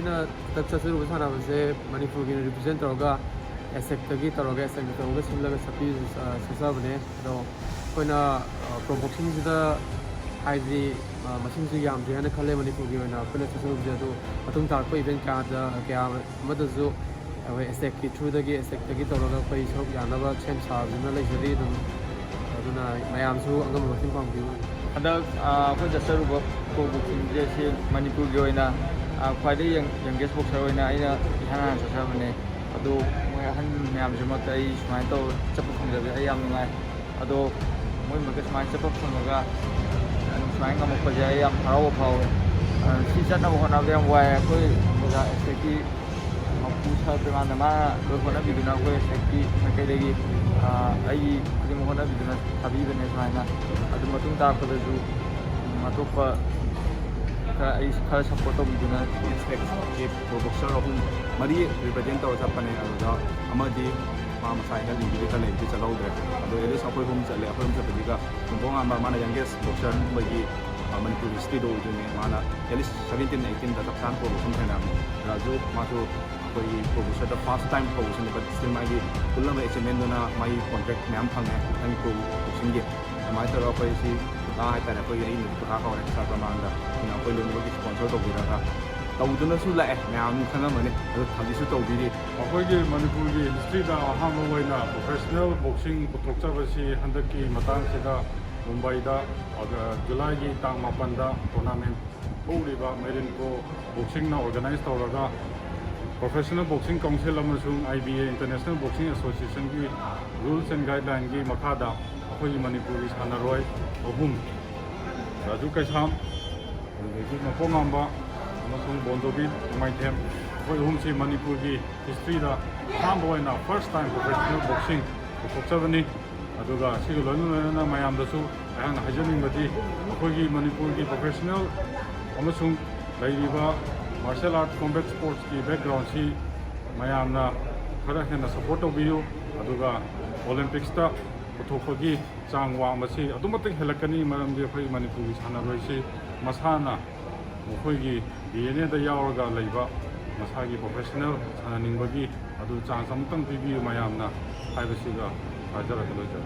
ꯑꯩꯈꯣꯏꯅ ꯍꯟꯗꯛ ꯆꯠꯆꯔꯨꯕ ꯁꯥꯟꯅꯕꯁꯦ ꯃꯅꯤꯄꯨꯔꯒꯤ ꯔꯤꯄ꯭ꯔꯖꯦꯟ ꯇꯧꯔꯒ ꯑꯦꯁꯦꯛꯇꯒꯤ ꯇꯧꯔꯒ ꯑꯦꯁꯦꯛꯇ ꯇꯧꯔꯒ ꯁꯤꯜꯂꯒ ꯆꯠꯆꯕꯅꯦ ꯑꯗꯣ ꯑꯩꯈꯣꯏꯅ ꯄ꯭ꯔꯣ ꯕꯣꯛꯁꯤꯡꯁꯤꯗ ꯍꯥꯏꯗꯤ ꯃꯁꯤꯡꯁꯨ ꯌꯥꯝꯗ꯭ꯔꯤ ꯍꯥꯏꯅ ꯈꯜꯂꯦ ꯃꯅꯤꯄꯨꯔꯒꯤ ꯑꯣꯏꯅ ꯑꯩꯈꯣꯏꯅ ꯆꯠꯆꯔꯨꯕꯁꯦ ꯑꯗꯣ ꯃꯇꯨꯡ ꯇꯥꯔꯛꯄ ꯏꯚꯦꯟ ꯀꯌꯥ ꯑꯃꯗꯁꯨ ꯑꯩꯈꯣꯏ ꯑꯦꯁꯦꯛꯀꯤ ꯊ꯭ꯔꯨꯗꯒꯤ ꯑꯦꯁꯦꯛꯇꯒꯤ ꯇꯧꯔꯒ ꯑꯩꯈꯣꯏ ꯁꯔꯨꯛ ꯌꯥꯅꯕ ꯁꯦꯝ ꯁꯥꯗꯨꯅ ꯂꯩꯖꯔꯤ ꯑꯗꯨꯝ ꯑꯗꯨꯅ ꯃꯌꯥꯝꯁꯨ ꯑꯉꯝꯕ ꯃꯇꯦꯡ ꯄꯥꯡꯕꯤꯌꯨ ꯍꯟꯗꯛ ꯑꯩꯈꯣꯏ ꯆꯠꯆꯔꯨꯕ ꯄ꯭ꯔꯣ ꯕꯣꯛꯁꯤꯡꯁꯦ ꯁꯤ ꯃꯅꯤꯄꯨꯔꯒꯤ ꯑꯣꯏꯅ ꯈ꯭ꯋꯥꯏꯗꯒꯤ ꯌꯪꯒꯦꯁ ꯕꯣꯛꯁꯔ ꯑꯣꯏꯅ ꯑꯩꯅ ꯏꯍꯥꯟ ꯍꯥꯟꯅ ꯆꯠꯆꯕꯅꯦ ꯑꯗꯣ ꯃꯣꯏ ꯑꯍꯟ ꯃꯌꯥꯝꯁꯤꯃꯛꯇ ꯑꯩ ꯁꯨꯃꯥꯏꯅ ꯇꯧꯔ ꯆꯠꯄ ꯐꯪꯖꯕꯁꯦ ꯑꯩ ꯌꯥꯝ ꯅꯨꯡꯉꯥꯏ ꯑꯗꯣ ꯃꯣꯏ ꯃꯔꯛꯇ ꯁꯨꯃꯥꯏꯅ ꯆꯠꯄ ꯐꯪꯉꯒ ꯁꯨꯃꯥꯏꯅ ꯉꯝꯃꯛꯄꯁꯦ ꯑꯩ ꯌꯥꯝ ꯍꯔꯥꯎꯕ ꯐꯥꯎꯋꯦ ꯁꯤ ꯆꯠꯅꯕ ꯍꯣꯠꯅꯕꯗ ꯌꯥꯝ ꯋꯥꯏ ꯑꯩꯈꯣꯏ ꯑꯣꯖꯥ ꯑꯦꯁꯦꯛꯀꯤ ꯃꯄꯨ ꯁꯥꯔ ꯄ꯭ꯔꯦꯃꯥꯟꯗ ꯃꯥꯅ ꯂꯣꯏ ꯍꯣꯠꯅꯕꯤꯗꯨꯅ ꯑꯩꯈꯣꯏ ꯑꯦꯁꯦꯛꯀꯤ ꯃꯥꯏꯀꯩꯗꯒꯤ ꯑꯩꯒꯤ ꯈꯨꯗꯤꯡꯃꯛ ꯍꯣꯠꯅꯕꯤꯗꯨꯅ ꯊꯥꯕꯤꯕꯅꯦ ꯁꯨꯃꯥꯏꯅ ꯑꯗꯨ ꯃꯇꯨꯡ ꯇꯥꯔꯛꯄꯗꯁꯨ ꯑꯇꯣꯞꯄ खरा सपोर्ट तौबीदुना एस्टेक्सकी प्रो बॉक्सर अहम मरी रिप्रेजेंट तौर चपने मा मसाइदा लिंगी खा लेबी चलौद्रे अदो एलिस अखोय होम चले अखोय होम चपदीगा नोंपोंगांबा माना यंगेस्ट बॉक्सर बगी मणिपुर हिस्ट्री दो जुने माना एलिस 17 18 दा तपसान प्रो बॉक्सिंग थेनामने राजू मासु कोई pro boxer the first time pro boxing but still मागी पुल्लम एचमेंट दुना माई कॉन्ट्रैक्ट मैम फंगे थंग प्रो बॉक्सिंग गे माई तरह अखोय सी हाइतारे अखोय आई नुपुरा खौरे सा प्रमाणदा ना अखोय लोनबगी स्पॉन्सर तौबिरागा तौदुनसु लाए मैम खंगमने अदो थबिसु तौबिरि अखोयगी मणिपुरगी हिस्ट्रीदा अहामबा ओइना प्रोफेशनल बॉक्सिंग पुथोकचबसी हंदकी मतांगसिदा मुंबईदा जुलाईगी तांग 8 दा टूर्नामेंट होरिबा मेरिन प्रो बॉक्सिंगना ऑर्गेनाइज तौरगा प्रोफेशनल बॉक्सिंग काउंसिल अमसुंग IBA इंटरनेशनल बॉक्सिंग एसोसिएशन की रूल्स एंड गाइडलाइन की मखादा अखोयगी मणिपुरगी sanaroi ahum Raju Keisham Nongpoknganba Bonjovi Nongmaithem अखोय अहूमसी Manipur की हिस्ट्री अहम फर्स्ट टाइम प्रोफेशनल बॉक्सिंग पुथोकचबनी लोनना मैमदसु अहंना हाइजनिंगबदी अखोयगी मणिपुर की प्रोफेशनल अमसुंग लैरिबा मार्शल आर्ट कॉम्बैट स्पोर्ट्स की बैकग्राउंड से मैमना खरा हेन्ना सपोर्ट तौबियु अदुगा ओलंपिक्सता पुथोकपगी चांग वांगबसी अदुमतक हेलकनी मरमदि अखोय मणिपुर की सानारोइसी मसाना मखोयगी DNA दा यावरगा लैबा मसागी प्रोफेशनल सानानिंगबगी अदु चांस अमतंग पिबियु मैमना हाइबसिगा हाजरक लोजर